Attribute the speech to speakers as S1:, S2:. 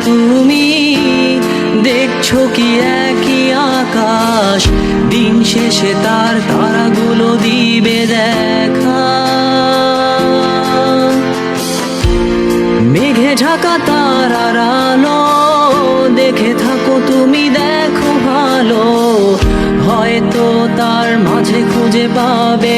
S1: তুমি দেখছো কি একই আকাশ, দিন শেষে তার তারাগুলো দিবে দেখা। মেঘে ঢাকা তারার আলো দেখে থাকো তুমি, দেখো ভালো, হয়তো তার মাঝে খুঁজে পাবে